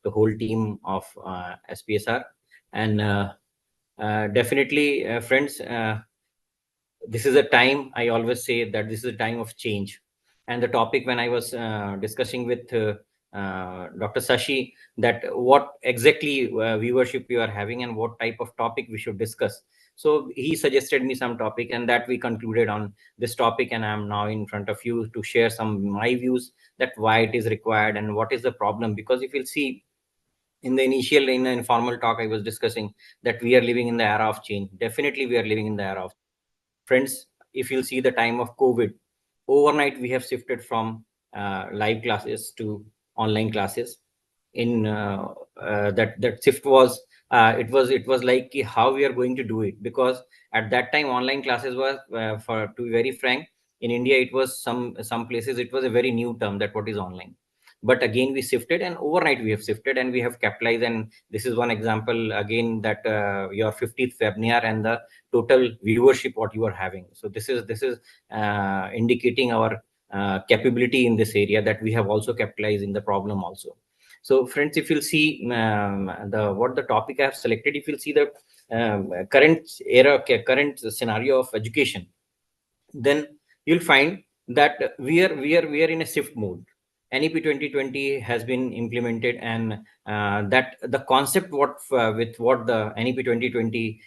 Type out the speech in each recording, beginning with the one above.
the whole team of SPSR. And definitely, friends, this is a time, I always say that this is a time of change. And the topic, when I was discussing with Dr. Sashi, that what exactly viewership you are having and what type of topic we should discuss. So he suggested me some topic, and that we concluded on this topic. And I'm now in front of you to share some my views, that why it is required and what is the problem. Because if you'll see, in the initial, in the informal talk, I was discussing that we are living in the era of change. Definitely we are living in the era of, friends, if you'll see the time of COVID, overnight we have shifted from live classes to online classes. In that shift was, it was like ki how we are going to do it. Because at that time online classes was, for to be very frank, in India it was some places it was a very new term, that what is online. But again we shifted, and overnight we have shifted, and we have capitalized. And this is one example again, that your 50th webinar and the total viewership what you are having. So this is indicating our capability in this area, that we have also capitalized in the problem also. So friends, if you'll see the what the topic I have selected, if you'll see the current era, current scenario of education, then you'll find that we are in a shift mode. NEP 2020 has been implemented, and that the concept what with what the NEP 2020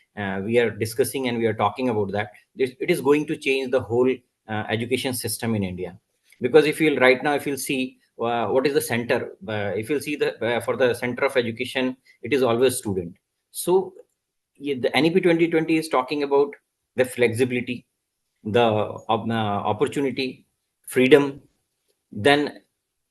we are discussing and we are talking about, that it is going to change the whole education system in India. Because if you'll right now, if you'll see what is the center, if you'll see the for the center of education, it is always student. So the NEP 2020 is talking about the flexibility, the opportunity, freedom. Then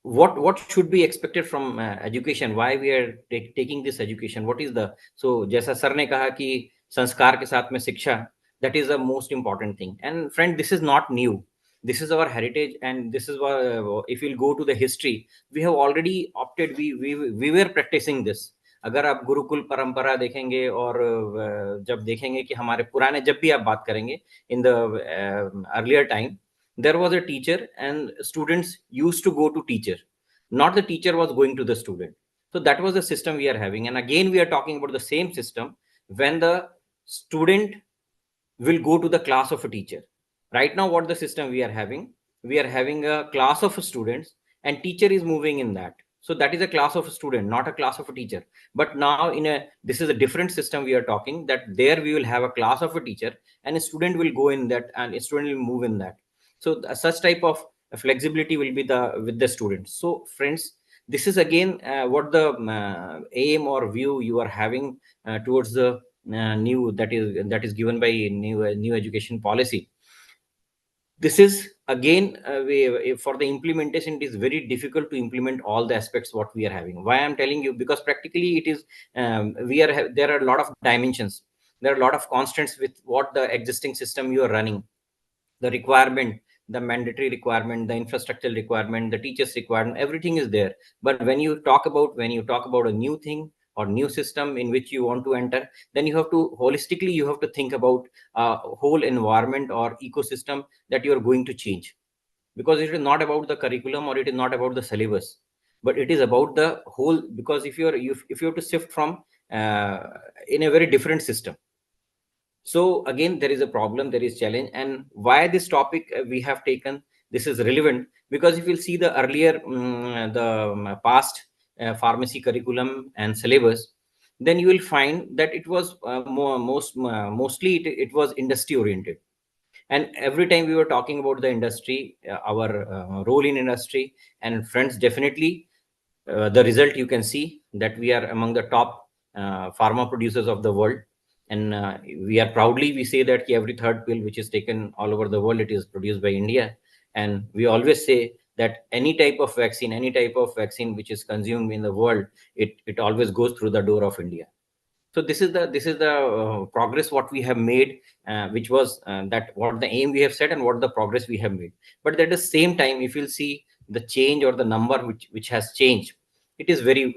what should be expected from education? Why we are taking this education? What is the, so जैसा sir ने कहा कि संस्कार के साथ में शिक्षा, that is the most important thing. And friend, this is not new. This is our heritage, and this is what, if you'll go to the history, we have already opted, we were practicing this. अगर आप गुरुकुल परंपरा देखेंगे, और जब देखेंगे कि हमारे पुराने, जब भी आप बात करेंगे, in the earlier time, there was a teacher and students used to go to teacher, not the teacher was going to the student. So that was the system we are having. And again we are talking about the same system, when the student will go to the class of a teacher. Right now what the system we are having, we are having a class of students, and teacher is moving in that. So that is a class of a student, not a class of a teacher. But now in a, this is a different system we are talking, that there we will have a class of a teacher, and a student will go in that, and a student will move in that. So such type of flexibility will be the with the students. So friends, this is again aim or view you are having towards the new, that is given by new education policy. This is again for the implementation, it is very difficult to implement all the aspects what we are having. Why I'm telling you, because practically it is, there are a lot of dimensions, there are a lot of constants with what the existing system you are running, the requirement, the mandatory requirement, the infrastructural requirement, the teachers requirement, everything is there. But when you talk about a new thing or new system in which you want to enter, then you have to holistically, you have to think about whole environment or ecosystem that you are going to change. Because it is not about the curriculum, or it is not about the syllabus, but it is about the whole. Because if you have to shift from uh, in a very different system, so again there is a problem, there is challenge. And why this topic we have taken, this is relevant, because if you'll see the earlier past pharmacy curriculum and syllabus, then you will find that it was mostly it was industry oriented. And every time we were talking about the industry, our role in industry. And friends, definitely the result you can see that we are among the top pharma producers of the world. And we are proudly, we say that every third pill which is taken all over the world, it is produced by India. And we always say that any type of vaccine which is consumed in the world, it always goes through the door of India. So this is the progress what we have made, which was that what the aim we have set and what the progress we have made. But at the same time, if you'll see the change or the number which has changed, it is very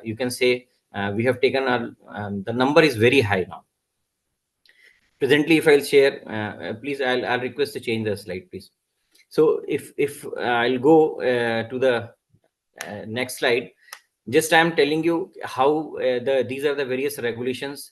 you can say we have taken the number is very high now. Presently, if I'll share, please, I'll request to change the slide, please. So if I'll go to the Next slide. Just I am telling you how these are the various regulations